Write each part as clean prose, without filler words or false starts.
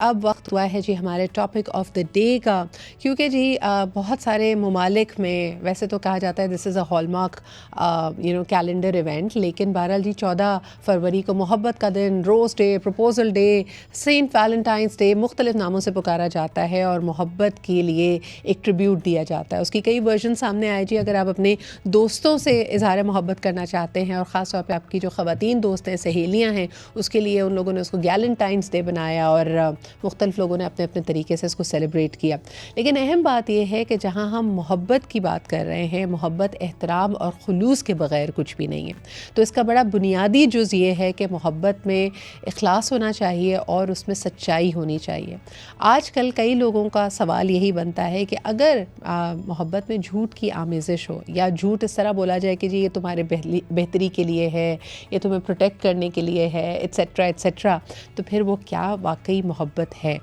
अब वक्त हुआ है जी हमारे टॉपिक ऑफ द डे का, क्योंकि जी बहुत सारे ममालिक में वैसे तो कहा जाता है this is a hallmark calendar event, लेकिन बहरहाल जी 14 फरवरी को मोहब्बत का दिन, rose day, proposal day, Saint Valentine's day, मुख्तलिफ नामों से पुकारा जाता है और मोहब्बत के लिए एक ट्रिब्यूट दिया जाता है। उसकी कई वर्जन सामने आए जी। अगर आप अपने दोस्तों से इजहार मोहब्बत करना चाहते हैं और ख़ास तौर पर आपकी जो ख़वातीन दोस्त हैं, सहेलियाँ हैं, उसके लिए उन लोगों ने उसको गैलेंटाइंस डे बनाया और मुख्तलिफ लोगों ने अपने अपने तरीके से इसको सेलिब्रेट किया। लेकिन अहम बात यह है कि जहाँ हम मोहब्बत की बात कर रहे हैं, मोहब्बत एहतराम और खुलूस के बग़ैर कुछ भी नहीं है। तो इसका बड़ा बुनियादी जुज़ ये है कि मोहब्बत में इखलास होना चाहिए और उसमें सच्चाई होनी चाहिए। आजकल कई लोगों का सवाल यही बनता है कि अगर मोहब्बत में झूठ की आमेज़िश हो या झूठ इस तरह बोला जाए कि जी ये तुम्हारे बेहतरी के लिए है, ये तुम्हें प्रोटेक्ट करने के लिए है, एट्सेट्रा एट्सेट्रा, तो फिर वो क्या वाकई मोहब्बत है?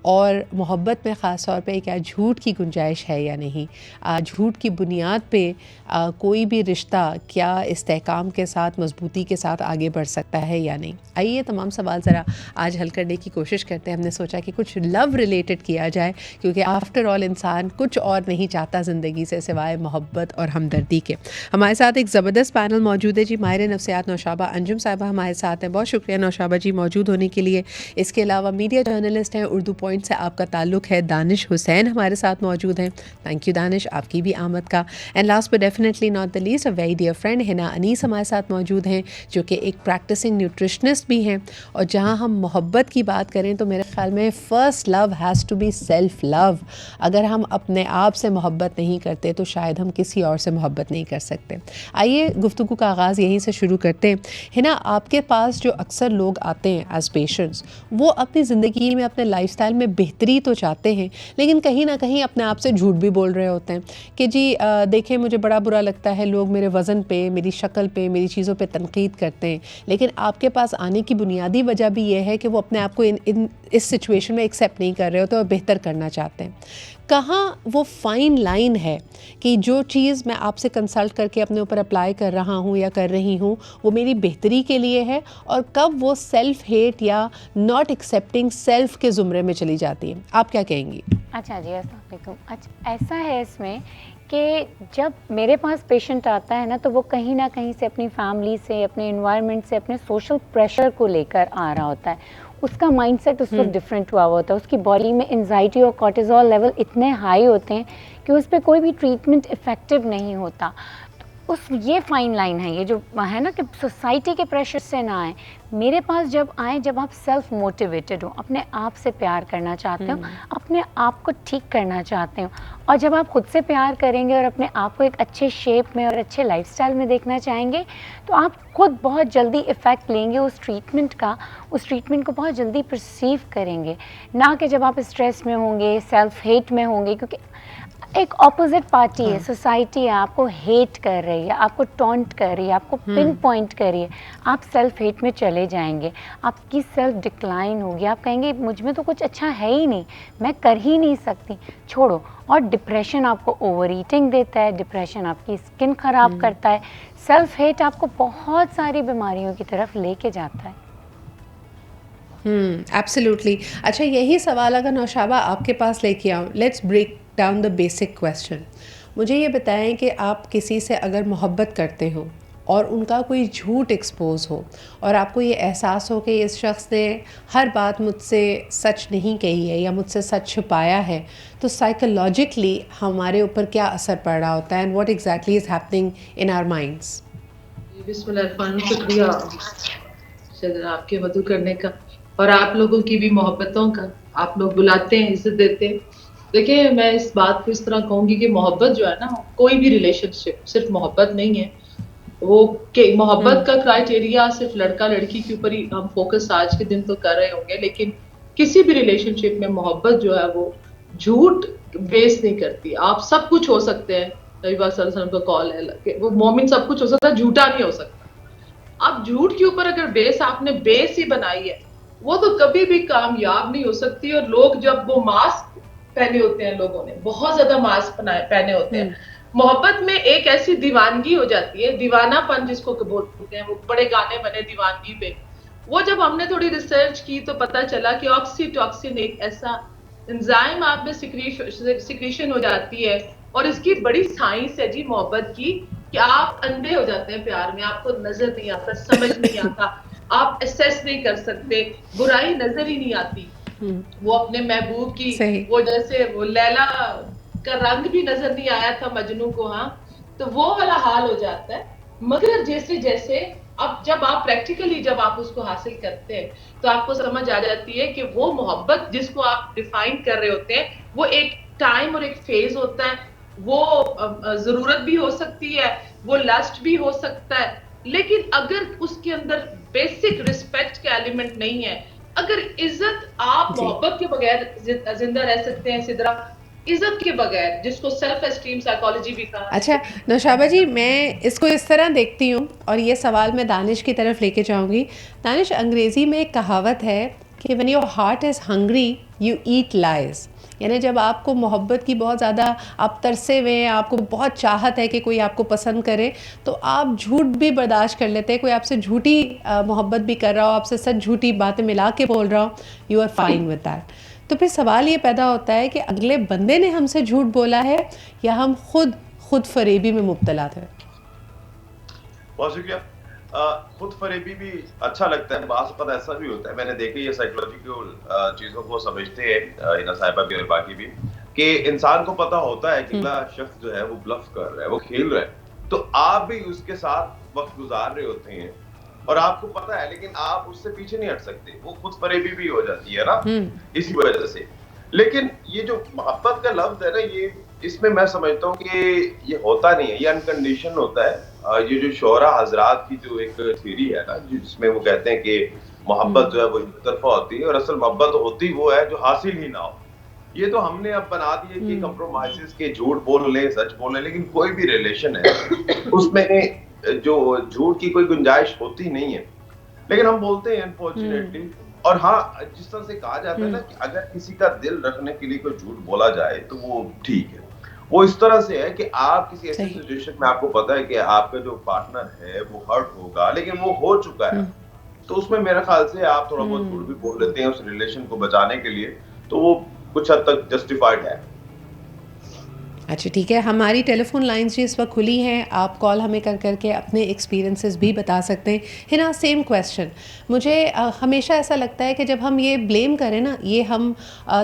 और मोहब्बत में ख़ास तौर पे क्या झूठ की गुंजाइश है या नहीं? झूठ की बुनियाद पे कोई भी रिश्ता क्या इस्तेहकाम के साथ, मजबूती के साथ आगे बढ़ सकता है या नहीं? आइए तमाम सवाल ज़रा आज हल करने की कोशिश करते हैं। हमने सोचा कि कुछ लव रिलेटेड किया जाए, क्योंकि आफ्टर ऑल इंसान कुछ और नहीं चाहता ज़िंदगी से सिवाय मोहब्बत और हमदर्दी के। हमारे साथ एक ज़बरदस्त पैनल मौजूद है जी। माहिर नफ्सियात नौशाबा अंजुम साहिबा हमारे साथ हैं। बहुत शुक्रिया नौशाबा जी मौजूद होने के लिए। इसके अलावा मीडिया जर्नलिस्ट हैं, उर्दू पॉइंट से आपका ताल्लुक़ है, दानिश हुसैन हमारे साथ मौजूद हैं। थैंक यू दानिश, आपकी भी आमद का। And last but definitely not the least, a very dear friend Hina Anees हमारे साथ मौजूद हैं, जो कि एक प्रैक्टिसिंग न्यूट्रिशनिस्ट भी हैं। और जहाँ हम मोहब्बत की बात करें तो मेरे ख़्याल में first love has to be self love. अगर हम अपने आप से मोहब्बत नहीं करते तो शायद हम किसी और से मोहब्बत नहीं कर सकते। आइए गुफ्तगू का आगाज़ यहीं से शुरू करते हैं। हिना, आपके पास जो अक्सर लोग आते हैं एज पेशेंट्स, वो अपनी ज़िंदगी में, अपने लाइफस्टाइल में बेहतरी तो चाहते हैं, लेकिन कहीं ना कहीं अपने आप से झूठ भी बोल रहे होते हैं कि जी देखें, मुझे बड़ा बुरा लगता है, लोग मेरे वज़न पे, मेरी शक्ल पे, मेरी चीज़ों पे तनकीद करते हैं। लेकिन आपके पास आने की बुनियादी वजह भी ये है कि वो अपने आप को इस सिचुएशन में एक्सेप्ट नहीं कर रहे होते और बेहतर करना चाहते हैं। कहाँ वो फाइन लाइन है कि जो चीज़ मैं आपसे कंसल्ट करके अपने ऊपर अप्लाई कर रहा हूँ या कर रही हूँ वो मेरी बेहतरी के लिए है, और कब वो सेल्फ हेट या नॉट एक्सेप्टिंग सेल्फ के ज़ुमरे में चली जाती है? आप क्या कहेंगी? अच्छा जी, अस्सलाम वालेकुम। अच्छा, ऐसा है इसमें कि जब मेरे पास पेशेंट आता है ना, तो वो कहीं ना कहीं से अपनी फैमिली से, अपने इन्वायरमेंट से, अपने सोशल प्रेशर को लेकर आ रहा होता है। उसका माइंडसेट उस वक्त डिफरेंट हुआ होता है। उसकी बॉडी में एंजाइटी और कॉर्टिसोल लेवल इतने हाई होते हैं कि उस पर कोई भी ट्रीटमेंट इफ़ेक्टिव नहीं होता। ये फाइन लाइन है, ये जो है ना कि सोसाइटी के प्रेशर से ना आए। मेरे पास जब आए, जब आप सेल्फ मोटिवेटेड हो, अपने आप से प्यार करना चाहते हो, अपने आप को ठीक करना चाहते हो, और जब आप खुद से प्यार करेंगे और अपने आप को एक अच्छे शेप में और अच्छे लाइफस्टाइल में देखना चाहेंगे, तो आप खुद बहुत जल्दी इफ़ेक्ट लेंगे उस ट्रीटमेंट का, उस ट्रीटमेंट को बहुत जल्दी परसीव करेंगे। ना कि जब आप स्ट्रेस में होंगे, सेल्फ हेट में होंगे, क्योंकि एक ऑपोजिट पार्टी है, सोसाइटी है, आपको हेट कर रही है, आपको टॉन्ट कर रही है, आपको पिन पॉइंट कर रही है। आप सेल्फ हेट में चले जाएंगे, आपकी सेल्फ डिक्लाइन होगी, आप कहेंगे मुझ में तो कुछ अच्छा है ही नहीं, मैं कर ही नहीं सकती, छोड़ो। और डिप्रेशन आपको ओवर ईटिंग देता है, डिप्रेशन आपकी स्किन ख़राब करता है, सेल्फ हेट आपको बहुत सारी बीमारियों की तरफ लेके जाता है। एब्सोल्युटली। अच्छा, यही सवाल अगर नौशाबा आपके पास लेके आऊँ, let's break down the basic question. मुझे ये बताएं कि आप किसी से अगर मोहब्बत करते हो और उनका कोई झूठ एक्सपोज हो और आपको ये एहसास हो कि इस शख्स ने हर बात मुझसे सच नहीं कही है या मुझसे सच छुपाया है, तो साइकोलॉजिकली हमारे ऊपर क्या असर पड़ रहा होता है, and what exactly is happening in our minds? बिस्मिल्लाह, शुक्रिया सदर आपके मदु करने का और आप लोगों की भी मोहब्बतों का। आप लोग बुलाते हैं, इज्जत देते हैं। देखिए, मैं इस बात को इस तरह कहूंगी कि मोहब्बत जो है ना, कोई भी रिलेशनशिप सिर्फ मोहब्बत नहीं है। वो मोहब्बत का क्राइटेरिया सिर्फ लड़का लड़की के ऊपर ही हम फोकस आज के दिन तो कर रहे होंगे, लेकिन किसी भी रिलेशनशिप में मोहब्बत जो है वो झूठ बेस नहीं करती। आप सब कुछ हो सकते हैं, नबी पाक सल्लल्लाहु अलैहि वसल्लम का कॉल है, वो मोमिन सब कुछ हो सकता है, झूठा नहीं हो सकता। अब झूठ के ऊपर अगर बेस आपने बेस ही बनाई है, वो तो कभी भी कामयाब नहीं हो सकती। और लोग जब वो मास्क पहने होते हैं, लोगों ने बहुत ज्यादा मास्क पहने होते हैं, मोहब्बत में एक ऐसी दीवानगी हो जाती है, दीवानापन जिसको बोलते हैं, वो बड़े गाने बने दीवानगी पे। वो जब हमने थोड़ी रिसर्च की तो पता चला कि ऑक्सीटॉसिन एक ऐसा एंजाइम आप में सिक्रीशन हो जाती है, और इसकी बड़ी साइंस है जी मोहब्बत की, कि आप अंधे हो जाते हैं प्यार में, आपको नजर नहीं आता, समझ नहीं आता, आप असेस नहीं कर सकते, बुराई नजर ही नहीं आती। वो अपने महबूब की, सही। वो जैसे वो लैला का रंग भी नजर नहीं आया था मजनू को, हाँ, तो वो वाला हाल हो जाता है। मगर जैसे जैसे अब जब आप प्रैक्टिकली जब आप उसको हासिल करते हैं तो आपको समझ आ जाती है कि वो मोहब्बत जिसको आप डिफाइन कर रहे होते हैं वो एक टाइम और एक फेज होता है। वो जरूरत भी हो सकती है, वो लस्ट भी हो सकता है, लेकिन अगर उसके अंदर बेसिक रिस्पेक्ट का एलिमेंट नहीं है, अगर इज्जत, आप जी। मोहब्बत के बगैर जिंदा रह सकते हैं सिदरा, इज्जत के बगैर, जिसको सेल्फ एस्टीम साइकोलॉजी भी कहा अच्छा जाता है। नौशाबा जी, मैं इसको इस तरह देखती हूँ और ये सवाल मैं दानिश की तरफ लेके जाऊँगी। दानिश, अंग्रेज़ी में एक कहावत है कि when your heart is hungry you eat lies, यानी जब आपको मोहब्बत की बहुत ज़्यादा, आप तरसे हुए हैं, आपको बहुत चाहत है कि कोई आपको पसंद करे, तो आप झूठ भी बर्दाश्त कर लेते हैं। कोई आपसे झूठी मोहब्बत भी कर रहा हो, आपसे सच झूठी बातें मिला के बोल रहा हो, you are fine with that. तो फिर सवाल ये पैदा होता है कि अगले बंदे ने हमसे झूठ बोला है या हम खुद फरेबी में मुब्तला थे। बहुत शुक्रिया। खुद फरेबी भी अच्छा लगता है, बाज़ वक़्त ऐसा भी होता है, मैंने देखा ये साइकोलॉजिकल चीज़ों को समझते हैं हिना साहिबा भी और बाकी भी, कि इंसान को पता होता है कि अगला शख्स जो है वो ब्लफ कर रहा है, वो खेल रहा है, तो आप भी उसके साथ वक्त गुजार रहे होते हैं और आपको पता है, लेकिन आप उससे पीछे नहीं हट सकते, वो खुद फरेबी भी हो जाती है ना इसी वजह से। लेकिन ये जो मोहब्बत का लफ्ज है ना, ये इसमें मैं समझता हूँ कि ये होता नहीं है, ये अनकंडीशन होता है। ये जो शोरा हजरात की जो एक थ्योरी है ना, जिसमें वो कहते हैं कि मोहब्बत जो है वो एक तरफा होती है और असल मोहब्बत होती वो है जो हासिल ही ना हो। ये तो हमने अब बना दिए कि कंप्रोमाइजेस के झूठ बोल ले, सच बोल ले, लेकिन कोई भी रिलेशन है उसमें जो झूठ की कोई गुंजाइश होती नहीं है, लेकिन हम बोलते हैं अनफॉर्चुनेटली। और हाँ, जिस तरह से कहा जाता है ना कि अगर किसी का दिल रखने के लिए कोई झूठ बोला जाए तो वो ठीक है। वो इस तरह से है कि आप किसी ऐसी सिचुएशन में आपको पता है कि आपका जो पार्टनर है वो हर्ट होगा, लेकिन वो हो चुका है, तो उसमें मेरे ख्याल से आप थोड़ा बहुत झूठ भी बोल लेते हैं उस रिलेशन को बचाने के लिए, तो वो कुछ हद तक जस्टिफाइड है। अच्छा ठीक है, हमारी टेलीफोन लाइंस जी इस वक्त खुली हैं, आप कॉल हमें कर करके अपने एक्सपीरियंसेस भी बता सकते हैं। हिना, सेम क्वेश्चन, मुझे हमेशा ऐसा लगता है कि जब हम ये ब्लेम करें ना, ये हम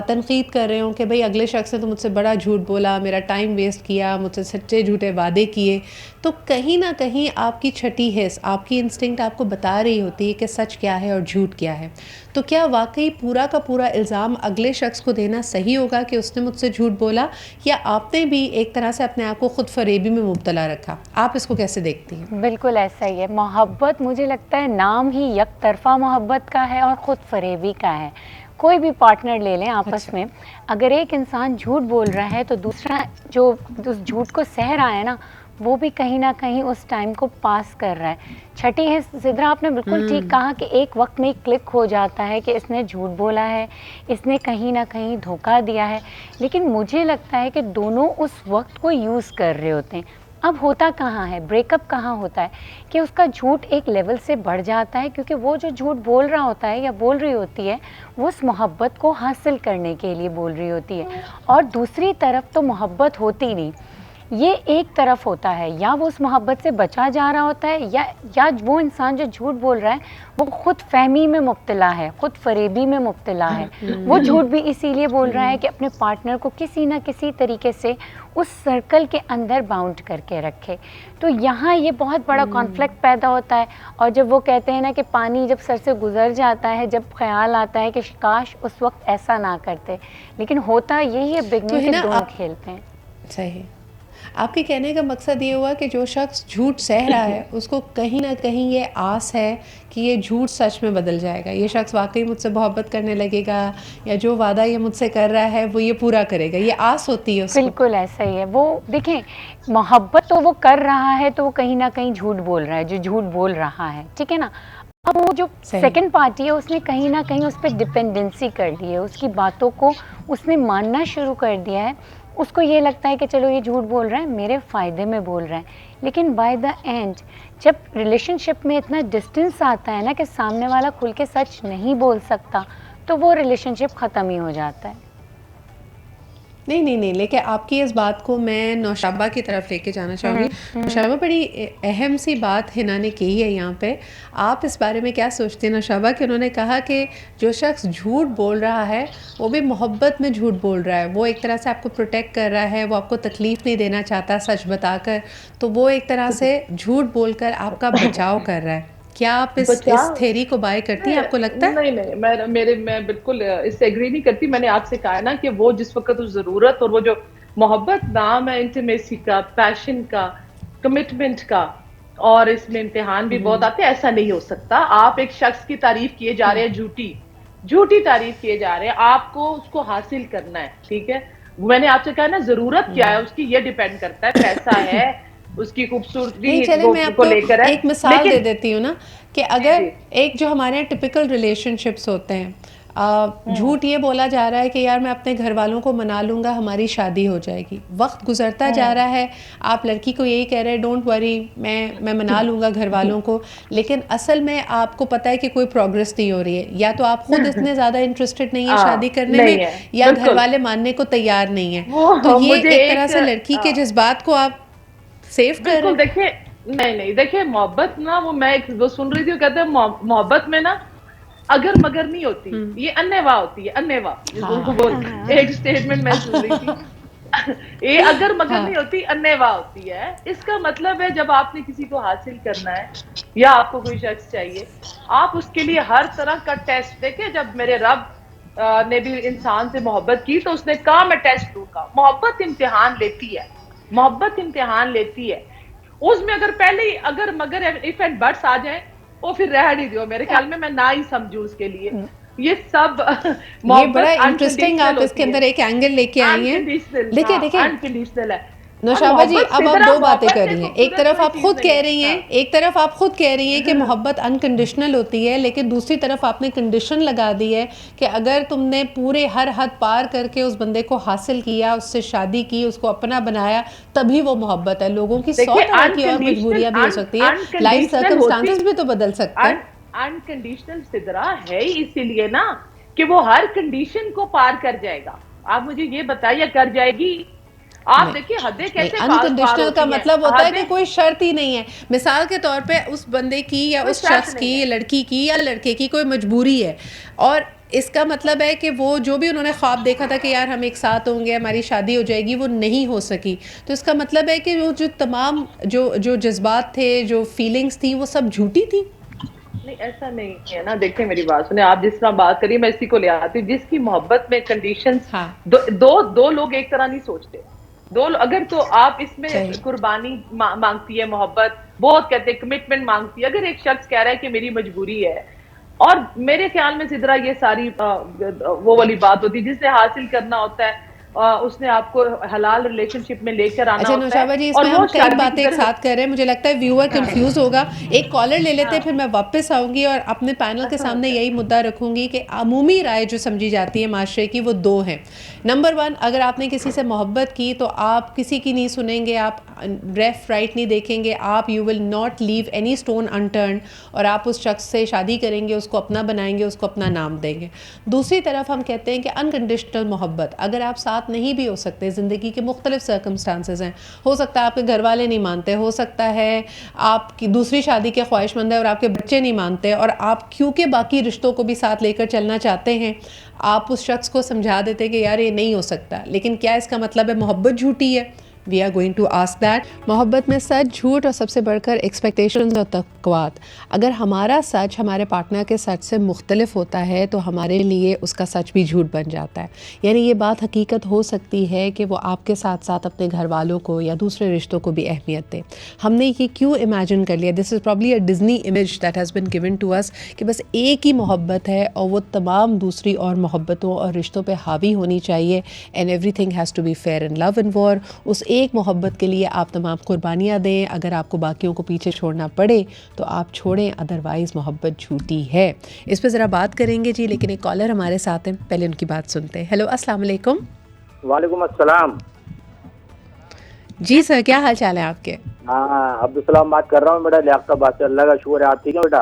तनकीद कर रहे हों कि भाई अगले शख्स ने तो मुझसे बड़ा झूठ बोला, मेरा टाइम वेस्ट किया, मुझसे सच्चे झूठे वादे किए, तो कहीं ना कहीं आपकी छठी हिस्स, आपकी इंस्टिंक्ट आपको बता रही होती है कि सच क्या है और झूठ क्या है। तो क्या वाकई पूरा का पूरा इल्ज़ाम अगले शख्स को देना सही होगा कि उसने मुझसे झूठ बोला, या आपने भी एक तरह से अपने आप को खुद फरेबी में मुब्तला रखा? आप इसको कैसे देखती हैं? बिल्कुल ऐसा ही है। मोहब्बत, मुझे लगता है नाम ही एक तरफा मोहब्बत का है और ख़ुद फरेबी का है। कोई भी पार्टनर ले लें आपस में, अगर एक इंसान झूठ बोल रहा है तो दूसरा जो उस झूठ को सह रहा है ना, वो भी कहीं ना कहीं उस टाइम को पास कर रहा है। छठी है सिद्रा, आपने बिल्कुल ठीक कहा कि एक वक्त में क्लिक हो जाता है कि इसने झूठ बोला है, इसने कहीं ना कहीं धोखा दिया है, लेकिन मुझे लगता है कि दोनों उस वक्त को यूज़ कर रहे होते हैं। अब होता कहाँ है, ब्रेकअप कहाँ होता है कि उसका झूठ एक लेवल से बढ़ जाता है, क्योंकि वो जो झूठ बोल रहा होता है या बोल रही होती है वो उस मोहब्बत को हासिल करने के लिए बोल रही होती है, और दूसरी तरफ तो मोहब्बत होती नहीं। ये एक तरफ होता है, या वो उस मोहब्बत से बचा जा रहा होता है, या वो इंसान जो झूठ बोल रहा है वो खुद फहमी में मुब्तला है, खुद फरेबी में मुब्तला है। वो झूठ भी इसीलिए बोल रहा है कि अपने पार्टनर को किसी ना किसी तरीके से उस सर्कल के अंदर बाउंड करके रखे। तो यहाँ ये बहुत बड़ा कॉन्फ्लिक्ट पैदा होता है। और जब वो कहते हैं ना कि पानी जब सर से गुजर जाता है, जब ख्याल आता है कि काश उस वक्त ऐसा ना करते, लेकिन होता यही है, बिगनिंग से दोनों खेलते हैं। सही। आपके कहने का मकसद ये हुआ कि जो शख्स झूठ सह रहा है उसको कहीं ना कहीं ये आस है कि ये झूठ सच में बदल जाएगा, ये शख्स वाकई मुझसे मोहब्बत करने लगेगा, या जो वादा ये मुझसे कर रहा है वो ये पूरा करेगा, ये आस होती है उसको। बिल्कुल ऐसा ही है। वो देखें, मोहब्बत तो वो कर रहा है तो वो कहीं ना कहीं झूठ बोल रहा है, जो झूठ बोल रहा है, ठीक है ना। अब वो जो सेकंड पार्टी है उसने कहीं ना कहीं उस पर डिपेंडेंसी कर ली है, उसकी बातों को उसने मानना शुरू कर दिया है उसको ये लगता है कि चलो ये झूठ बोल रहा है, मेरे फ़ायदे में बोल रहा है, लेकिन बाय द एंड जब रिलेशनशिप में इतना डिस्टेंस आता है ना कि सामने वाला खुल के सच नहीं बोल सकता, तो वो रिलेशनशिप ख़त्म ही हो जाता है। नहीं, लेकिन आपकी इस बात को मैं नौशाबा की तरफ लेके जाना चाहूँगी। नौशाबा, बड़ी अहम सी बात हिना ने की है यहाँ पे। आप इस बारे में क्या सोचते हैं नौशाबा, कि उन्होंने कहा कि जो शख्स झूठ बोल रहा है वो भी मोहब्बत में झूठ बोल रहा है, वो एक तरह से आपको प्रोटेक्ट कर रहा है, वो आपको तकलीफ़ नहीं देना चाहता सच बताकर, तो वो एक तरह से झूठ बोलकर आपका बचाव कर रहा है। क्या आप इस थ्योरी को बाय करती हैं, आपको लगता है? नहीं, मैं बिल्कुल इससे एग्री नहीं करती। मैंने आपसे कहा है ना कि वो जिस वक्त उस जरूरत और वो जो मोहब्बत नाम है इंटीमेसी का, पैशन का, कमिटमेंट का, और इसमें इम्तिहान भी बहुत आते हैं। ऐसा नहीं हो सकता। आप एक शख्स की तारीफ किए जा रहे हैं, झूठी तारीफ किए जा रहे हैं, आपको उसको हासिल करना है, ठीक है। मैंने आपसे कहा ना, जरूरत क्या है उसकी, ये डिपेंड करता है, पैसा है, उसकी खूबसूरती मैं आपको लेकर है। एक मिसाल दे देती हूँ ना, कि अगर एक जो हमारे टिपिकल रिलेशनशिप्स होते हैं, झूठ ये बोला जा रहा है कि यार मैं अपने घर वालों को मना लूँगा, हमारी शादी हो जाएगी। वक्त गुजरता जा रहा है, आप लड़की को यही कह रहे हैं डोंट वरी, मैं मना लूँगा घर वालों को, लेकिन असल में आपको पता है कि कोई प्रोग्रेस नहीं हो रही है। या तो आप खुद इतने ज़्यादा इंटरेस्टेड नहीं है शादी करने में, या घर वाले मानने को तैयार नहीं है। तो ये एक तरह से लड़की के जज्बात को आप सेफ कर रहे हैं। देखिए, नहीं, देखिए, मोहब्बत ना, वो सुन रही थी, वो कहते हैं मोहब्बत में ना अगर मगर नहीं होती, ये अन्नेवा होती है, अन्नेवा। एक स्टेटमेंट मैं सुन रही थी। ये अगर मगर नहीं होती, अन्नेवा होती है। इसका मतलब है जब आपने किसी को हासिल करना है या आपको कोई शख्स चाहिए, आप उसके लिए हर तरह का टेस्ट देखिए। जब मेरे रब ने भी इंसान से मोहब्बत की तो उसने कहा मैं टेस्ट लूंगा। मोहब्बत इम्तिहान लेती है, मोहब्बत इम्तिहान लेती है। उसमें अगर पहले ही अगर मगर इफ एंड बट्स आ जाए, वो फिर रह नहीं दियो। मेरे ख्याल में मैं ना ही समझू उसके लिए। ये सब ये बड़ा इंटरेस्टिंग, आप इसके अंदर एक एंगल लेके आई हैं। देखिए अनकंडीशनल है नौशाबा जी, अब आप दो बातें कर रही हैं। एक तरफ आप खुद कह रही हैं कि मोहब्बत अनकंडीशनल होती है, लेकिन दूसरी तरफ आपने कंडीशन लगा दी है कि अगर तुमने पूरे हर हद पार करके उस बंदे को हासिल किया, उससे शादी की, उसको अपना बनाया, तभी वो मोहब्बत है। लोगों की 100 तरह की और मजबूरियां भी हो सकती है, लाइफ सर्कमस्टांसेस भी तो बदल सकते हैं। अनकंडीशनल सिदरा है इसीलिए ना कि वो हर कंडीशन को पार कर जाएगा। आप मुझे ये बताइए, कर जाएगी? आप देखिए हदें कैसे अनकंडीशनल का मतलब होता है कि कोई शर्त ही नहीं है। मिसाल के तौर पे उस बंदे की या उस शख्स की या लड़की की या लड़के की कोई मजबूरी है, और इसका मतलब है कि वो जो भी उन्होंने ख्वाब देखा था कि यार हम एक साथ होंगे, हमारी शादी हो जाएगी, वो नहीं हो सकी। तो इसका मतलब है कि वो जो तमाम जो जज्बात थे, जो फीलिंग्स थी, वो सब झूठी थी। नहीं, ऐसा नहीं है ना। देखिए मेरी बात सुने, आप जिस तरह बात करिए, मैं इसी को ले आती हूँ। जिसकी मोहब्बत में कंडीशंस, दो लोग एक तरह नहीं सोचते। अगर तो आप इसमें कुर्बानी मांगती है मोहब्बत, बहुत कहते हैं कमिटमेंट मांगती है। अगर एक शख्स कह रहा है कि मेरी मजबूरी है, और मेरे ख्याल में सिदरा ये सारी वो वाली बात होती है जिससे हासिल करना होता है, उसने आपको हलाल रिलेशनशिप में लेकर आना होता है। नौशाबा जी, इसमें हम कई बातें एक साथ कर रहे हैं, मुझे लगता है व्यूअर कंफ्यूज होगा। एक कॉलर ले लेते हैं, फिर मैं वापस आऊंगी और अपने पैनल के सामने यही मुद्दा रखूंगी कि अमूमी राय जो समझी जाती है माशरे की, वो दो हैं। नंबर 1, अगर आपने किसी से मोहब्बत की तो आप किसी की नहीं सुनेंगे, आप लेफ्ट राइट नहीं देखेंगे, आप you will not leave any stone unturned, और आप उस शख्स से शादी करेंगे, उसको अपना बनाएंगे, उसको अपना नाम देंगे। दूसरी तरफ हम कहते हैं कि अनकंडीशनल मोहब्बत, अगर आप साथ नहीं भी हो सकते, ज़िंदगी के मुख्तलिफ सर्कमस्टांसेस हैं, हो सकता है आपके घर वाले नहीं मानते, हो सकता है आपकी दूसरी शादी के ख्वाहिशमंद है और आपके बच्चे नहीं मानते, और आप क्योंकि बाकी रिश्तों को भी साथ लेकर चलना चाहते हैं, आप उस शख्स को समझा देते कि यार ये नहीं हो सकता। लेकिन क्या इसका मतलब है मोहब्बत झूठी है? We are going to ask that. मोहब्बत में सच, झूठ और सबसे बढ़कर एक्सपेक्टेशंस और तवक्कुआत। अगर हमारा सच हमारे पार्टनर के सच से मुख्तलिफ होता है तो हमारे लिए उसका सच भी झूठ बन जाता है। यानी ये बात हकीकत हो सकती है कि वो आपके साथ साथ अपने घर वालों को या दूसरे रिश्तों को भी अहमियत दे। हमने ये क्यों इमेजिन कर लिया, this is probably a Disney image that has been given to us, कि बस एक ही मोहब्बत है और वो तमाम दूसरी और मोहब्बतों और रिश्तों पर हावी होनी चाहिए, and everything has to be fair in love and war. उस एक मोहब्बत के लिए आप तमाम कुर्बानियाँ दें। अगर आपको बाकियों को पीछे छोड़ना पड़े तो आप छोड़ें, अदरवाइज़ मोहब्बत झूठी है। इस पर ज़रा बात करेंगे जी, लेकिन एक कॉलर हमारे साथ हैं, पहले उनकी बात सुनते हैं। हेलो, अस्सलाम वालेकुम। वालेकुम अस्सलाम। जी सर, क्या हाल चाल है आपके? हाँ, अब्दुल सलाम बात कर रहा हूँ बेटा, लियाकत बात से, अल्लाह का शुक्र है। आप ठीक है बेटा?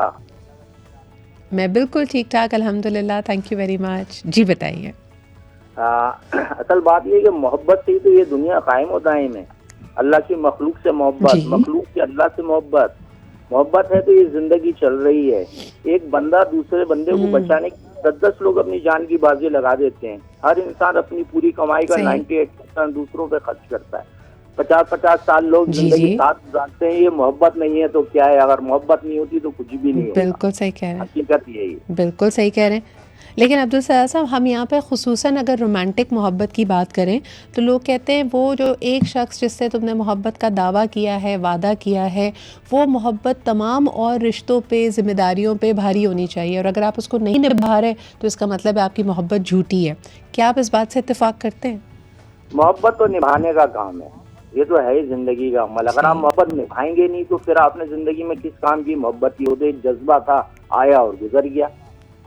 मैं बिल्कुल ठीक ठाक अल्हम्दुलिल्लाह, थैंक यू वेरी मच। जी बताइए। असल बात ये है कि मोहब्बत से ही तो ये दुनिया कायम और दायम है। अल्लाह की मखलूक से मोहब्बत, जी। मखलूक से अल्लाह से मोहब्बत, मोहब्बत है तो ये जिंदगी चल रही है। एक बंदा दूसरे बंदे को बचाने की 10-10 लोग अपनी जान की बाजी लगा देते हैं। हर इंसान अपनी पूरी कमाई का सही। 98% दूसरों पे खर्च करता है। 50-50 साल लोग जी, जिंदगी जी। साथ गुजारते हैं। ये मोहब्बत नहीं है तो क्या है? अगर मोहब्बत नहीं होती तो कुछ भी नहीं होगा। बिल्कुल सही कह रहे हैं, हकीकत यही है। बिल्कुल सही कह रहे हैं। लेकिन अब्दुल सत्तार साहब, हम यहाँ पे ख़ुसूसन अगर रोमांटिक मोहब्बत की बात करें तो लोग कहते हैं वो जो एक शख्स जिससे तुमने मोहब्बत का दावा किया है, वादा किया है, वो मोहब्बत तमाम और रिश्तों पे, ज़िम्मेदारियों पे भारी होनी चाहिए, और अगर आप उसको नहीं निभा रहे तो इसका मतलब है आपकी मोहब्बत झूठी है। क्या आप इस बात से इत्तेफाक करते हैं? मोहब्बत तो निभाने का काम है, ये तो है ही जिंदगी का अमल। अगर आप सही। मोहब्बत निभाएंगे नहीं तो फिर आपने जिंदगी में किस काम की मोहब्बत की? वो तो एक जज्बा था, आया और गुजर गया।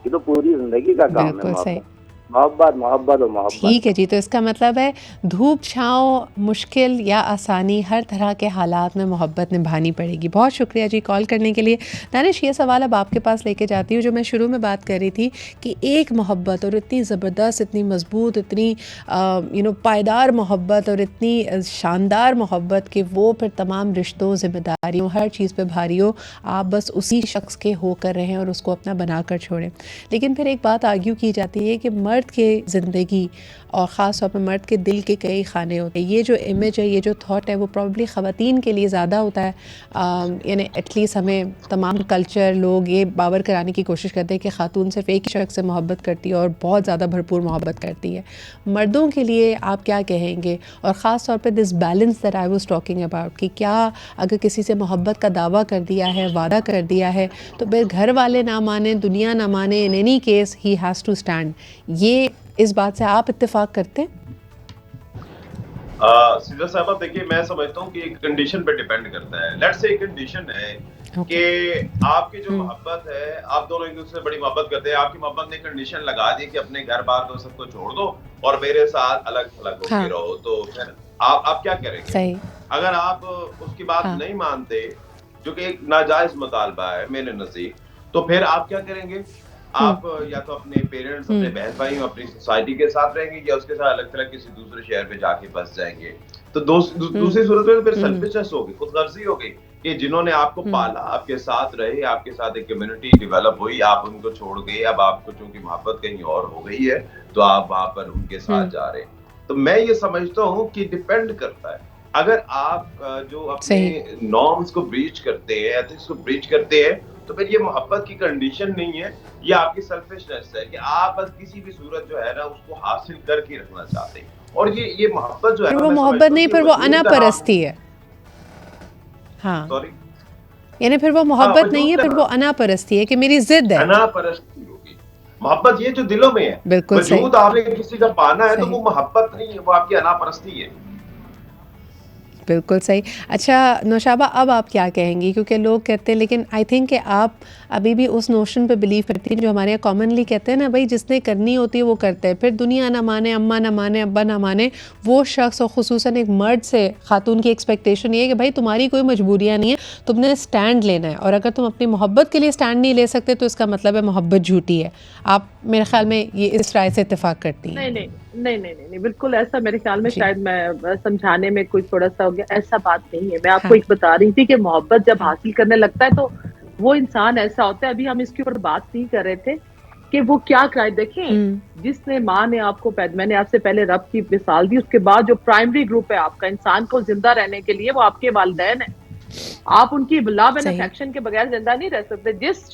ये तो पूरी जिंदगी का काम है बिल्कुल सही। मोहब्बत, मोहब्बत मोहब्बत और मोहब्बत। ठीक है जी, तो इसका मतलब है धूप छाँव, मुश्किल या आसानी, हर तरह के हालात में मोहब्बत निभानी पड़ेगी। बहुत शुक्रिया जी कॉल करने के लिए। दानिश, ये सवाल अब आपके पास लेके जाती हूँ जो मैं शुरू में बात कर रही थी कि एक मोहब्बत, और इतनी ज़बरदस्त, इतनी मज़बूत, इतनी पायदार मोहब्बत और इतनी शानदार मोहब्बत कि वो फिर तमाम रिश्तों, ज़िम्मेदारियों, हर चीज़ पे भारी हो, आप बस उसी शख्स के होकर रहें और उसको अपना बनाकर छोड़ें। लेकिन फिर एक बात आर्ग्यू की जाती है कि मर्द के ज़िंदगी और ख़ास तौर पर मर्द के दिल के कई खाने होते हैं। ये जो इमेज है, ये जो थॉट है, वो प्रॉब्ली ख़वातीन के लिए ज़्यादा होता है। यानी एटलीस्ट हमें तमाम कल्चर लोग ये बावर कराने की कोशिश करते हैं कि ख़ातून सिर्फ़ एक ही शख्स से मोहब्बत करती है और बहुत ज़्यादा भरपूर मोहब्बत करती है। मर्दों के लिए आप क्या कहेंगे? और ख़ास तौर पर this balance that I was talking about, कि क्या अगर किसी से मोहब्बत का दावा कर दिया है, वादा कर दिया है, तो फिर घर वाले ना माने, दुनिया ना माने, in any case he has to stand. ये इस बात से आप इत्तेफाक करते हैं? सीधा साहब, आप देखिए, मैं समझता हूँ कि एक कंडीशन पे डिपेंड करता है। लेट्स से एक कंडीशन है कि आपकी जो मोहब्बत है, आप दोनों एक दूसरे से बड़ी मोहब्बत करते हैं, आपकी मोहब्बत ने कंडीशन लगा दी कि अपने घर बार को सबको छोड़ दो और मेरे साथ अलग अलग होके रहो, तो फिर आप क्या करेंगे? सही। अगर आप उसकी बात नहीं मानते, जो कि एक नाजायज मुतालबा है मेरे नजदीक, तो फिर आप क्या करेंगे? आप या तो अपने पेरेंट्स, अपने बहन भाई, अपनी सोसाइटी के साथ रहेंगे, या उसके साथ अलग थलग किसी दूसरे शहर पे जाके बस जाएंगे। तो दूसरी सूरत में फिर सेल्फिशनेस होगी, खुदगर्जी होगी कि जिन्होंने आपको पाला, आपके साथ रहे, आपके साथ एक कम्युनिटी डेवलप हुई, आप उनको छोड़ गए, अब आपको चूंकि मोहब्बत कहीं और हो गई है तो आप वहां पर उनके साथ जा रहे हैं। तो मैं ये समझता हूँ कि डिपेंड करता है। अगर आप जो अपने नॉर्म्स को ब्रीच करते हैं, एथिक्स को ब्रीच करते हैं, तो फिर ये मोहब्बत की कंडीशन नहीं है, ये आपकी सेल्फिशनेस है कि आप बस किसी भी सूरत जो है ना उसको हासिल करके रखना चाहते हैं। और ये मोहब्बत जो है, वो मोहब्बत नहीं, फिर वो अनापरस्ती है। हाँ, सॉरी, यानी फिर वो मोहब्बत नहीं है, फिर वो अनापरस्ती है कि मेरी जिद है। अनापरस्ती होगी। मोहब्बत ये जो दिलों में है, बिल्कुल सही। वजूद आपने किसी का पाना है तो वो मोहब्बत नहीं है, वो आपकी अनापरस्ती है। बिल्कुल सही। अच्छा नौशाबा, अब आप क्या कहेंगी? क्योंकि लोग कहते हैं, लेकिन आई थिंक कि आप अभी भी उस नोशन पे बिलीव करती हैं जो हमारे यहाँ कॉमनली कहते हैं ना, भाई जिसने करनी होती है वो करता है, फिर दुनिया ना माने, अम्मा ना माने, अब्बा ना माने, वो शख्स, और ख़ुसूसन एक मर्द से खातून की एक्सपेक्टेशन ये है कि भाई तुम्हारी कोई मजबूरियाँ नहीं है, तुमने स्टैंड लेना है, और अगर तुम अपनी मोहब्बत के लिए स्टैंड नहीं ले सकते तो इसका मतलब है मोहब्बत झूठी है। आप मेरे ख्याल में ये इस राय से इत्तेफाक करती हैं? नहीं, बिल्कुल ऐसा मेरे ख्याल में, शायद मैं समझाने में कोई थोड़ा सा हो गया, ऐसा बात नहीं है। मैं आपको एक बता रही थी कि मोहब्बत जब हासिल करने लगता है तो वो इंसान ऐसा होता है। अभी हम इसके ऊपर बात नहीं कर रहे थे कि वो क्या कराए। देखें, जिसने माँ ने आपको मैंने आपसे पहले रब की मिसाल दी, उसके बाद जो प्राइमरी ग्रुप है आपका इंसान को जिंदा रहने के लिए, वो आपके वालिदैन है। आप उनकी लव एंड अफेक्शन के बगैर जिंदा नहीं रह सकते।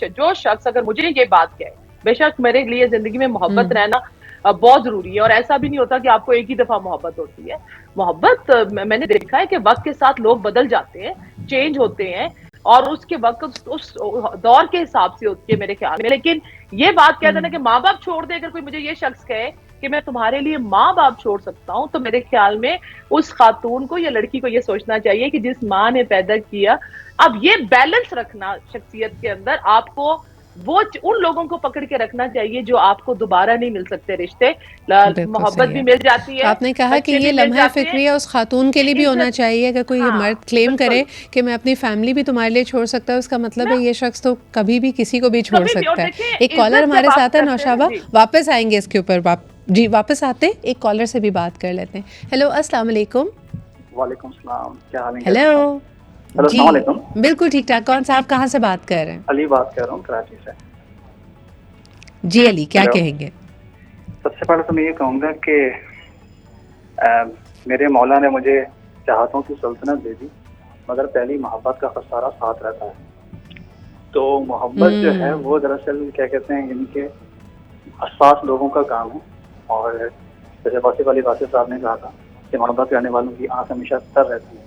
जो शख्स अगर मुझे ये बात कहे, बेशक मेरे लिए जिंदगी में मोहब्बत रहना बहुत जरूरी है, और ऐसा भी नहीं होता कि आपको एक ही दफा मोहब्बत होती है। मोहब्बत मैंने देखा है कि वक्त के साथ लोग बदल जाते हैं, चेंज होते हैं, और उसके वक्त उस दौर के हिसाब से होती है मेरे ख्याल में। लेकिन ये बात कह देना कि माँ बाप छोड़ दे, अगर कोई मुझे ये शख्स कहे कि मैं तुम्हारे लिए माँ बाप छोड़ सकता हूँ, तो मेरे ख्याल में उस खातून को या लड़की को ये सोचना चाहिए कि जिस माँ ने पैदा किया, अब ये बैलेंस रखना शख्सियत के अंदर, आपको उन लोगों को पकड़ के रखना चाहिए जो आपको दोबारा नहीं मिल सकते रिश्ते। बिल्कुल मोहब्बत सही भी है। मिल जाती है, आपने कहा कि बच्चे ये भी मिल लम्हा जाते हैं, फ़िक्रिया उस खातून के लिए भी होना इज्जत। चाहिए, अगर कोई हाँ, मर्द क्लेम करे बिल्कुल। कि मैं अपनी फैमिली भी तुम्हारे लिए छोड़ सकता हूँ, इसका मतलब है ना ये शख्स तो कभी भी किसी को भी छोड़ कभी भी, और सकता है। देखिए एक कॉलर इज्जत से हमारे बात साथ है करते हैं ना नौशाबा, जी। वापस आएँगे इसके ऊपर जी, वापस आते एक कॉलर से भी बात कर लेते हैं। हेलो, अस्सलाम वालेकुम। वालेकुम सलाम, क्या हाल है? हेलो। हेलो, जी, अस्सलाम वालेकुम। बिल्कुल ठीक-ठाक। कौन सा आप कहाँ से बात कर रहे हैं? अली बात कर रहा हूँ कराची से। जी अली, क्या हेलो। कहेंगे? सबसे पहले तो मैं ये कहूँगा कि मेरे मौला ने मुझे चाहतों की सल्तनत दे दी, मगर पहली मोहब्बत का खसारा साथ रहता है। तो मोहब्बत जो है वो दरअसल क्या कहते हैं, इनके हसास लोगों का काम है। और जैसे वासिफ अली वासिफ साहब ने कहा था कि मोहब्बत करने वालों की आंख हमेशा तर रहती है।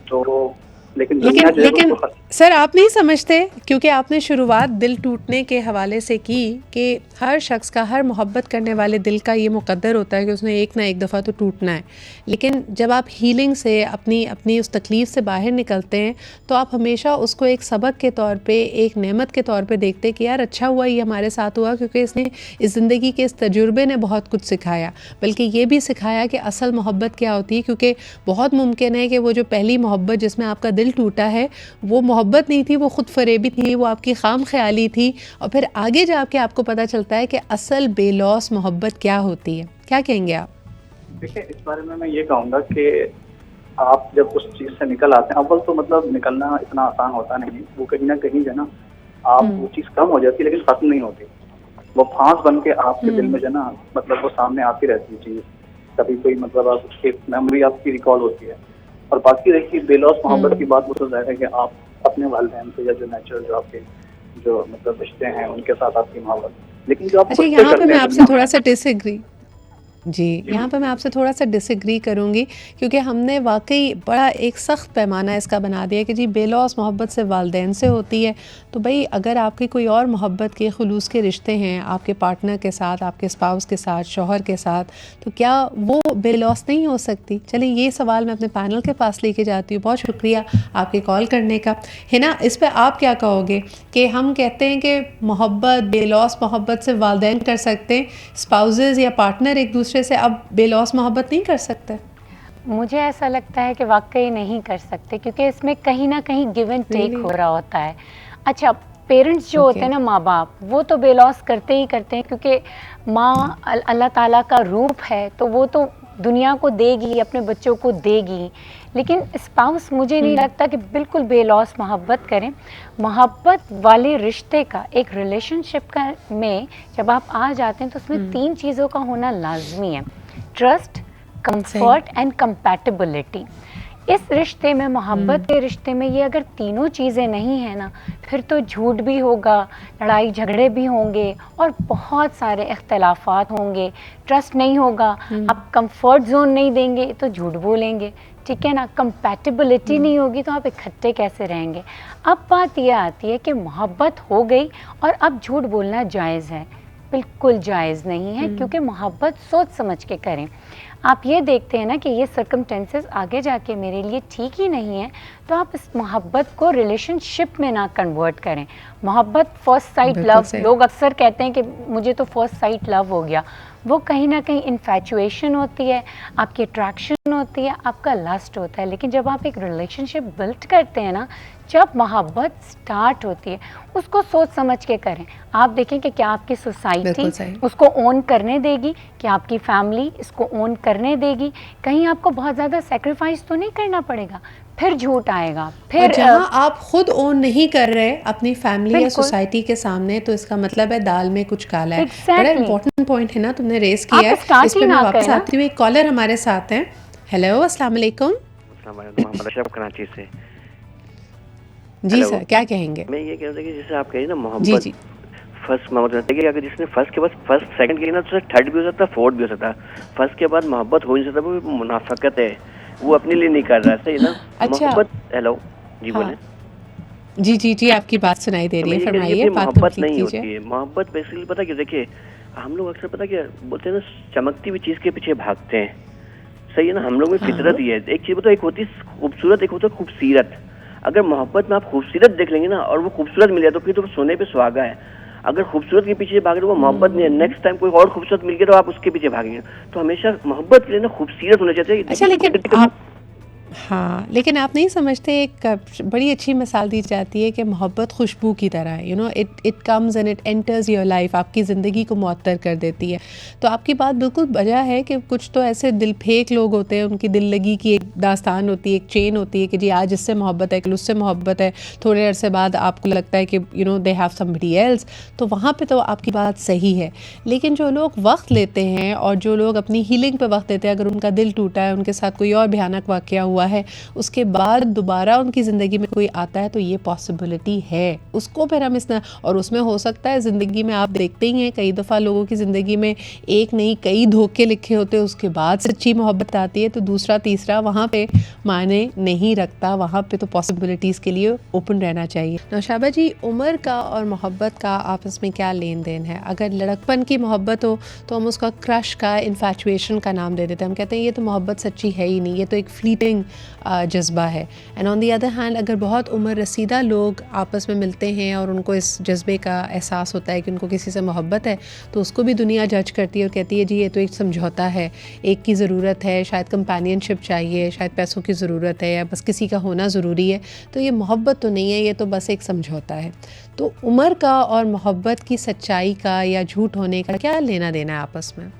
तो लेकिन दुनिया जो है लेकिन उसको सर आप नहीं समझते, क्योंकि आपने शुरुआत दिल टूटने के हवाले से की कि हर शख्स का, हर मोहब्बत करने वाले दिल का ये मुकद्दर होता है कि उसने एक ना एक दफ़ा तो टूटना है। लेकिन जब आप हीलिंग से अपनी उस तकलीफ़ से बाहर निकलते हैं तो आप हमेशा उसको एक सबक के तौर पे, एक नेमत के तौर पे देखते हैं कि यार अच्छा हुआ ये हमारे साथ हुआ, क्योंकि इसने इस ज़िंदगी के इस तजुर्बे ने बहुत कुछ सिखाया। बल्कि ये भी सिखाया कि असल मोहब्बत क्या होती है, क्योंकि बहुत मुमकिन है कि वो जो पहली मोहब्बत जिसमें आपका दिल टूटा है वो मोहब्बत नहीं थी, वो खुद फरेबी थी, वो आपकी खाम ख्याली थी। और फिर आगे जाके आपको पता चलता है कि असल बेलौस मोहब्बत क्या होती है। क्या कहेंगे आप? देखिए, इस बारे में मैं ये कहूँगा कि आप जब उस चीज़ से निकल आते हैं, अव्वल तो मतलब निकलना इतना आसान होता नहीं, वो कहीं ना कहीं जो है ना आप वो चीज़ कम हो जाती है लेकिन खत्म नहीं होती। वो फांस बन के आपके दिल में जो है ना मतलब वो सामने आती रहती है चीज़। कभी कोई मतलब आप उसकी मेमोरी आपकी रिकॉल होती है। और बाकी रही बेलौस मोहब्बत की बात, वो तो जाहिर है कि आप अपने वालिदैन से या जो नेचुरल जो आपके जो मतलब रिश्ते हैं उनके साथ आपकी मोहब्बत, लेकिन जो आप अच्छा, खुद से यहाँ पे करते मैं हैं आपसे थोड़ा सा डिसएग्री जी, यहाँ पर मैं आपसे थोड़ा सा डिसएग्री करूँगी, क्योंकि हमने वाकई बड़ा एक सख्त पैमाना इसका बना दिया कि जी बेलौस मोहब्बत से वालिदैन से होती है। तो भाई अगर आपकी कोई और मोहब्बत के खुलूस के रिश्ते हैं आपके पार्टनर के साथ, आपके स्पाउस के साथ, शौहर के साथ, तो क्या वो बेलौस नहीं हो सकती? चलिए ये सवाल मैं अपने पैनल के पास लेके जाती हूँ। बहुत शुक्रिया आपके कॉल करने का। है ना, इस पर आप क्या कहोगे कि हम कहते हैं कि मोहब्बत, बेलौस मोहब्बत से वालिदैन कर सकते हैं, स्पाउसेस या पार्टनर एक दूसरे से अब बेलौस मोहब्बत नहीं कर सकते? मुझे ऐसा लगता है कि वाकई नहीं कर सकते, क्योंकि इसमें कहीं ना कहीं गिव एंड टेक हो रहा होता है। अच्छा, पेरेंट्स जो होते हैं ना, माँ बाप, वो तो बेलौस करते ही करते हैं, क्योंकि माँ अल्लाह ताला का रूप है, तो वो तो दुनिया को देगी, अपने बच्चों को देगी। लेकिन स्पाउस मुझे नहीं लगता कि बिल्कुल बेलौस मोहब्बत करें। मोहब्बत वाले रिश्ते का, एक रिलेशनशिप का में जब आप आ जाते हैं तो उसमें 3 चीज़ों का होना लाजमी है: ट्रस्ट, कंफर्ट एंड कंपैटिबिलिटी। इस रिश्ते में, मोहब्बत के रिश्ते में, ये अगर तीनों चीज़ें नहीं है ना, फिर तो झूठ भी होगा, लड़ाई झगड़े भी होंगे और बहुत सारे इख्तलाफात होंगे। ट्रस्ट नहीं होगा, आप कंफर्ट जोन नहीं देंगे तो झूठ बोलेंगे, ठीक है ना। कंपैटिबिलिटी नहीं होगी तो आप इकट्ठे कैसे रहेंगे। अब बात यह आती है कि मोहब्बत हो गई और अब झूठ बोलना जायज़ है? बिल्कुल जायज़ नहीं है, क्योंकि मोहब्बत सोच समझ के करें। आप ये देखते हैं ना कि ये सर्कमस्टेंसेस आगे जाके मेरे लिए ठीक ही नहीं है, तो आप इस मोहब्बत को रिलेशनशिप में ना कन्वर्ट करें। मोहब्बत फर्स्ट साइट लव, लोग अक्सर कहते हैं कि मुझे तो फर्स्ट साइट लव हो गया। वो कहीं ना कहीं इन्फैचुएशन होती है, आपकी अट्रैक्शन होती है, आपका लस्ट होता है। लेकिन जब आप एक रिलेशनशिप बिल्ड करते हैं ना, जब मोहब्बत स्टार्ट होती है, उसको सोच समझ के करें। आप देखें कि क्या आपकी सोसाइटी उसको ओन करने देगी, क्या आपकी फैमिली इसको ओन करने देगी। कहीं आपको बहुत ज़्यादा सेक्रीफाइस तो नहीं करना पड़ेगा, फिर झूठ आएगा। फिर जहाँ आप खुद ओन नहीं कर रहे अपनी फैमिली या सोसाइटी के सामने, तो इसका मतलब है दाल में कुछ काला है। बड़ा इंपॉर्टेंट पॉइंट है ना, तुमने रेस किया है। इस पे मैं वापस आती हूँ। एक कॉलर हमारे साथ हैं। हेलो, अस्सलाम वालेकुम। कराची से। जी सर, क्या कहेंगे? मैं ये कह रहा था कि जैसे आप कहिए ना मोहब्बत, फर्स्ट मोहब्बत है कि अगर जिसने फर्स्ट के बाद फर्स्ट सेकंड की ना तो थर्ड भी हो सकता है, फोर्थ भी हो सकता है। फर्स्ट के बाद मोहब्बत हो नहीं सकता, वो मुनाफिकत है, वो अपने लिए नहीं कर रहा है, सही ना। अच्छा। मोहब्बत, हेलो जी बोले। जी जी जी, आपकी बात सुनाई दे रही है, फरमाइए। मोहब्बत नहीं होती है। मोहब्बत बेसिकली पता क्या, देखिए हम लोग अक्सर पता क्या बोलते हैं ना, चमकती हुई चीज के पीछे भागते हैं, सही है ना। हम लोग में फितरत ही है। एक चीज बताओ, एक होती है खूबसूरत, एक होता है खूबसीरत। अगर मोहब्बत में आप खूबसूरत देख लेंगे ना और वो खूबसूरत मिल जाए तो फिर तो सोने पे सुहागा है। अगर खूबसूरत के पीछे भाग रहे हो वो मोहब्बत नहीं है, नेक्स्ट टाइम कोई और खूबसूरत मिल गया तो आप उसके पीछे भागेंगे। तो हमेशा मोहब्बत के लिए ना खूबसूरत होना चाहिए। अच्छा, लेकिन आप हाँ, लेकिन आप नहीं समझते, एक बड़ी अच्छी मिसाल दी जाती है कि मोहब्बत खुशबू की तरह है, you know, it comes and it enters your life, आपकी ज़िंदगी को मुअत्तर कर देती है। तो आपकी बात बिल्कुल बजा है कि कुछ तो ऐसे दिल फेक लोग होते हैं, उनकी दिल लगी की एक दास्तान होती है, एक चेन होती है कि जी आज इससे मोहब्बत है, कल उससे मोहब्बत है, थोड़े अरसे बाद आपको लगता है कि you know they have somebody else. तो वहाँ पे तो आपकी बात सही है। लेकिन जो लोग वक्त लेते हैं और जो लोग अपनी हीलिंग पे वक्त देते हैं, अगर उनका दिल टूटा है, उनके साथ कोई और भयानक वाक़या हुआ है, उसके बाद दोबारा उनकी ज़िंदगी में कोई आता है, तो ये पॉसिबिलिटी है। उसको फिर हम इतना, और उसमें हो सकता है ज़िंदगी में आप देखते ही हैं कई दफ़ा लोगों की ज़िंदगी में एक नहीं कई धोखे लिखे होते हैं, उसके बाद सच्ची मोहब्बत आती है, तो दूसरा तीसरा वहाँ पे मायने नहीं रखता। वहाँ पे तो पॉसिबिलिटीज़ के लिए ओपन रहना चाहिए। नौशाबा जी, उम्र का और मोहब्बत का आपस में क्या लेन देन है? अगर लड़कपन की मोहब्बत हो तो हम उसका क्रश का, इन्फैचुएशन का नाम दे देते हैं। हम कहते हैं ये तो मोहब्बत सच्ची है ही नहीं, ये तो एक फ्लीटिंग जज्बा है। And on the other hand, अगर बहुत उम्र रसीदा लोग आपस में मिलते हैं और उनको इस जज्बे का एहसास होता है कि उनको किसी से मोहब्बत है, तो उसको भी दुनिया जज करती है और कहती है जी ये तो एक समझौता है, एक की ज़रूरत है, शायद कंपेनियनशिप चाहिए, शायद पैसों की ज़रूरत है, या बस किसी का होना ज़रूरी है, तो ये मोहब्बत तो नहीं है, ये तो बस एक समझौता है। तो उम्र का और मोहब्बत की सच्चाई का या झूठ होने का क्या लेना देना है आपस में?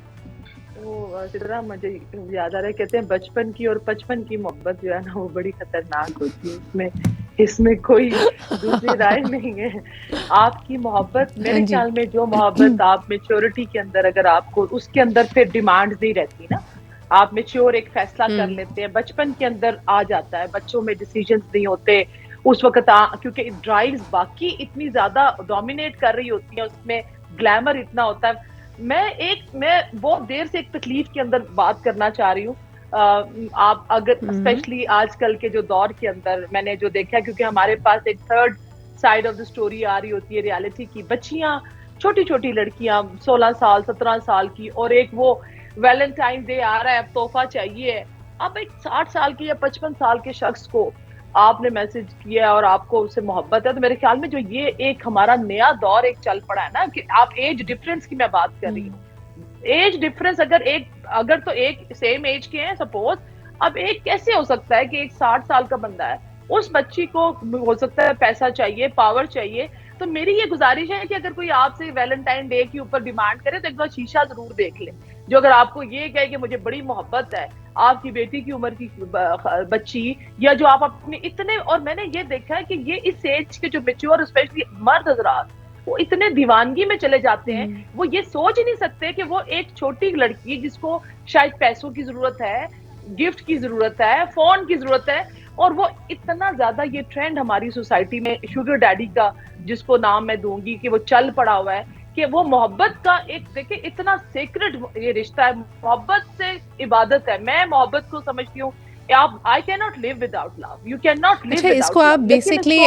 सिद्धरा, मुझे याद आ रहा है, कहते हैं बचपन की और 55 की मोहब्बत जो है ना वो बड़ी खतरनाक होती है। इसमें कोई दूसरी राय नहीं है। आपकी मोहब्बत, मेरे ख्याल में जो मोहब्बत आप मेच्योरिटी के अंदर, अगर आपको उसके अंदर फिर डिमांड्स नहीं रहती ना, आप मेच्योर एक फैसला कर लेते हैं, बचपन के अंदर आ जाता है, बच्चों में डिसीजंस नहीं होते उस वक्त, क्योंकि ड्राइव्स बाकी इतनी ज्यादा डोमिनेट कर रही होती है, उसमें ग्लैमर इतना होता है। मैं बहुत देर से एक तकलीफ के अंदर बात करना चाह रही हूँ। आप अगर स्पेशली आजकल के जो दौर के अंदर मैंने जो देखा है, क्योंकि हमारे पास एक third side of the story आ रही होती है रियलिटी की। बच्चियां, छोटी छोटी लड़कियां 16 साल 17 साल की, और एक वो वैलेंटाइन डे आ रहा है, अब तोहफा चाहिए। अब एक 60 साल के या 55 साल के शख्स को आपने मैसेज किया और आपको उससे मोहब्बत है, तो मेरे ख्याल में जो ये एक हमारा नया दौर एक चल पड़ा है ना, कि आप एज डिफरेंस की मैं बात कर रही हूँ। एज डिफरेंस अगर तो एक सेम एज के हैं सपोज, अब एक कैसे हो सकता है कि एक 60 साल का बंदा है, उस बच्ची को हो सकता है पैसा चाहिए, पावर चाहिए। तो मेरी ये गुजारिश है कि अगर कोई आपसे वैलेंटाइन डे के ऊपर डिमांड करे तो एक बार शीशा जरूर देख ले। जो अगर आपको ये कहे कि मुझे बड़ी मोहब्बत है आपकी बेटी की उम्र की बच्ची, या जो आप अपने इतने, और मैंने ये देखा है कि ये इस एज के जो मेच्योर स्पेशली मर्द हजरात, वो इतने दीवानगी में चले जाते हैं, वो ये सोच ही नहीं सकते कि वो एक छोटी लड़की जिसको शायद पैसों की जरूरत है, गिफ्ट की जरूरत है, फोन की जरूरत है, और वो इतना ज्यादा ये ट्रेंड हमारी सोसाइटी में शुगर डैडी का, जिसको नाम मैं दूंगी, कि वो चल पड़ा हुआ है कि वो मोहब्बत का एक, देखिए इतना सेक्रेट ये रिश्ता है, मोहब्बत से इबादत है। मैं मोहब्बत को समझती हूँ, आप I can not live without love, you can not live. अच्छा, इसको आप बेसिकली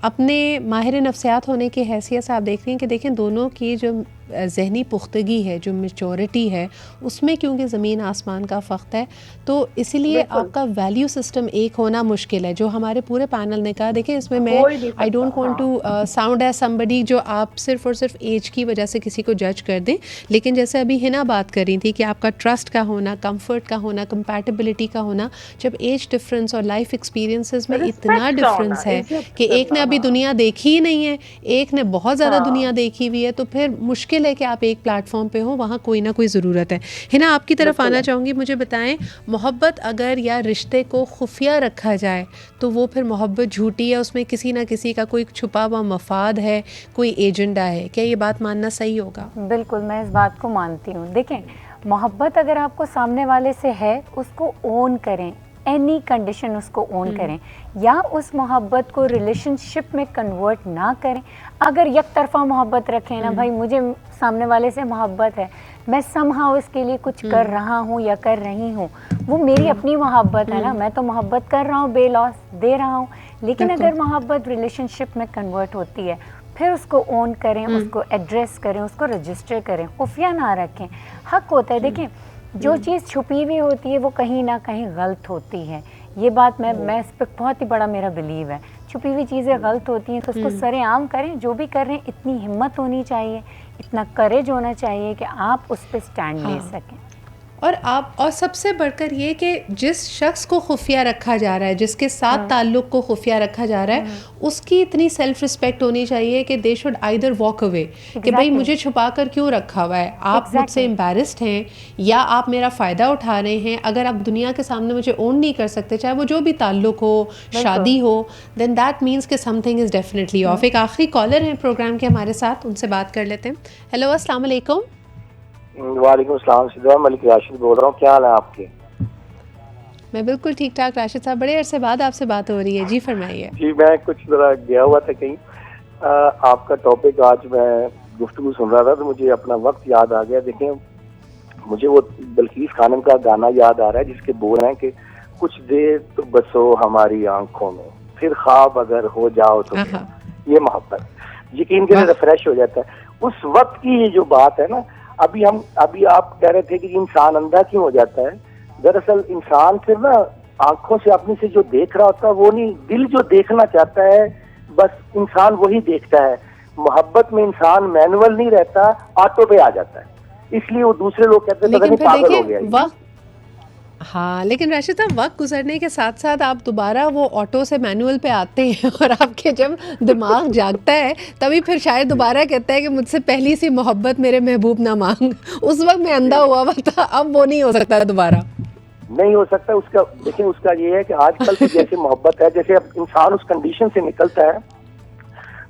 अपने माहिर नफ्सियात होने की हैसियत से आप देख रही हैं कि देखें दोनों की जो ज़हनी पुख्तगी है, जो मेच्योरिटी है, उसमें क्योंकि ज़मीन आसमान का फ़र्क है, तो इसीलिए आपका वैल्यू सिस्टम एक होना मुश्किल है। जो हमारे पूरे पैनल ने कहा, देखिए इसमें मैं I don't want to sound as somebody जो आप सिर्फ और सिर्फ एज की वजह से किसी को जज कर दें, लेकिन जैसे अभी हिना बात कर रही थी कि आपका ट्रस्ट का होना, कंफर्ट का होना, कंपैटिबिलिटी का होना, जब एज डिफरेंस और लाइफ एक्सपीरियंसेस में इतना डिफरेंस है कि एक ने अभी दुनिया देखी ही नहीं है, एक ने बहुत ज़्यादा दुनिया देखी हुई है, तो फिर मुश्किल है कि आप एक प्लेटफॉर्म पे हो, वहाँ कोई ना कोई ज़रूरत है। हिना, आपकी तरफ आना चाहूँगी, मुझे बताएं, मोहब्बत अगर या रिश्ते को खुफिया रखा जाए तो वो फिर मोहब्बत झूठी है, उसमें किसी ना किसी का कोई छुपा हुआ मफाद है, कोई एजेंडा है। क्या ये बात मानना सही होगा? बिल्कुल, मैं इस बात को मानती हूँ। देखें, मोहब्बत अगर आपको सामने वाले से है, उसको ओन करें, एनी कंडीशन उसको ओन करें, या उस मोहब्बत को रिलेशनशिप में कन्वर्ट ना करें। अगर एक तरफा मोहब्बत रखें ना, भाई मुझे सामने वाले से मोहब्बत है, मैं समहाउ इसके लिए कुछ कर रहा हूँ या कर रही हूँ, वो मेरी अपनी मोहब्बत है ना, मैं तो मोहब्बत कर रहा हूँ, बेलॉस दे रहा हूँ। लेकिन अगर मोहब्बत रिलेशनशिप में कन्वर्ट होती है, फिर उसको ओन करें, उसको एड्रेस करें, उसको रजिस्टर करें, खुफिया ना रखें। हक होता है, देखें जो चीज़ छुपी हुई होती है वो कहीं ना कहीं गलत होती है। ये बात मैं इस पर बहुत ही बड़ा मेरा बिलीव है। छुपी हुई चीज़ें गलत होती हैं तो उसको सरेआम करें, जो भी कर रहे हैं इतनी हिम्मत होनी चाहिए, इतना करेज होना चाहिए कि आप उस पर स्टैंड ले सकें। और सबसे बढ़कर ये कि जिस शख्स को खुफिया रखा जा रहा है, जिसके साथ ताल्लुक़ को खुफिया रखा जा रहा है, उसकी इतनी सेल्फ रिस्पेक्ट होनी चाहिए कि they should either walk away, कि भाई मुझे छुपा कर क्यों रखा हुआ है, आप मुझसे एम्बैरेस्ड हैं या आप मेरा फ़ायदा उठा रहे हैं। अगर आप दुनिया के सामने मुझे ओन नहीं कर सकते, चाहे वो जो भी ताल्लुक़ हो, शादी हो, देन दैट मीन्स कि समथिंग इज़ डेफिनेटली ऑफ। एक आखिरी कॉलर हैं प्रोग्राम के हमारे साथ, उनसे बात कर लेते हैं। हेलो, अस्सलाम वालेकुम। वालेकुम सलाम, सिद्धा मलिक राशिद बोल रहा हूँ। क्या हाल है आपके? मैं बिल्कुल ठीक ठाक राशिद साहब, बड़े अरसे बाद आपसे बात हो रही है। जी फरमाइए। जी मैं कुछ जरा गया हुआ था कहीं, आपका टॉपिक आज मैं गुफ्तगू सुन रहा था तो मुझे अपना वक्त याद आ गया। देखें, मुझे वो बल्कीस खानम का गाना याद आ रहा है जिसके बोल हैं कि कुछ देर तो बसो हमारी आंखों में, फिर ख्वाब अगर हो जाओ तो ये मोहब्बत यकीन के रिफ्रेश हो जाता है। उस वक्त की ये जो बात है ना, अभी आप कह रहे थे कि इंसान अंधा क्यों हो जाता है। दरअसल इंसान फिर ना आंखों से अपने से जो देख रहा होता है वो नहीं, दिल जो देखना चाहता है बस इंसान वही देखता है। मोहब्बत में इंसान मैनुअल नहीं रहता, ऑटो पे आ जाता है, इसलिए वो दूसरे लोग कहते हैं पता नहीं पागल हो गया। हाँ, लेकिन राशिद साहब वक्त गुजरने के साथ साथ आप दोबारा वो ऑटो से मैनुअल पे आते हैं और आपके जब दिमाग जागता है तभी फिर शायद दोबारा कहता है कि मुझसे पहली सी मोहब्बत मेरे महबूब ना मांग। उस वक्त मैं अंधा हुआ था, अब वो नहीं हो सकता दोबारा, नहीं हो सकता। उसका देखिए, उसका ये है कि आजकल की जैसे मोहब्बत है, जैसे अब इंसान उस कंडीशन से निकलता है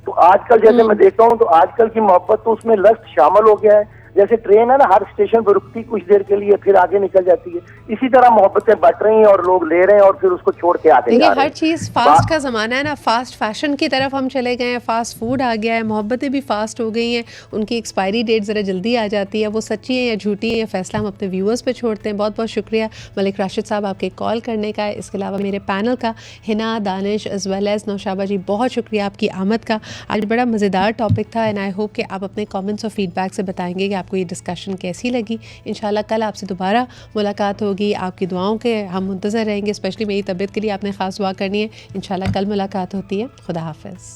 तो आजकल जैसे मैं देखता हूँ तो आजकल की मोहब्बत तो उसमें लस्ट शामिल हो गया है। जैसे ट्रेन है ना, हर स्टेशन पर रुकती कुछ देर के लिए फिर आगे निकल जाती है, इसी तरह मोहब्बतें बट रही हैं और लोग ले रहे हैं और फिर उसको छोड़ के आगे जा रहे हैं। हर चीज़ फास्ट का ज़माना है ना, फास्ट फैशन की तरफ हम चले गए हैं, फास्ट फूड आ गया है, मोहब्बतें भी फास्ट हो गई हैं, उनकी एक्सपायरी डेट ज़रा जल्दी आ जाती है। वो सच्ची है या झूठी है, ये फैसला हम अपने व्यूअर्स पे छोड़ते हैं। बहुत बहुत शुक्रिया मलिक राशिद साहब आपके कॉल करने का। इसके अलावा मेरे पैनल का Hina, Danish as well as Naushaba ji, बहुत शुक्रिया आपकी आमद का। आज बड़ा मज़ेदार टॉपिक था एंड आई होप कि आप अपने कॉमेंट्स और फीडबैक से बताएंगे कि आपको ये डिस्कशन कैसी लगी। इंशाल्लाह कल आपसे दोबारा मुलाकात होगी। आपकी दुआओं के हम मुंतज़र रहेंगे, स्पेशली मेरी तबीयत के लिए आपने ख़ास दुआ करनी है। इंशाल्लाह कल मुलाकात होती है। खुदा हाफ़िज़।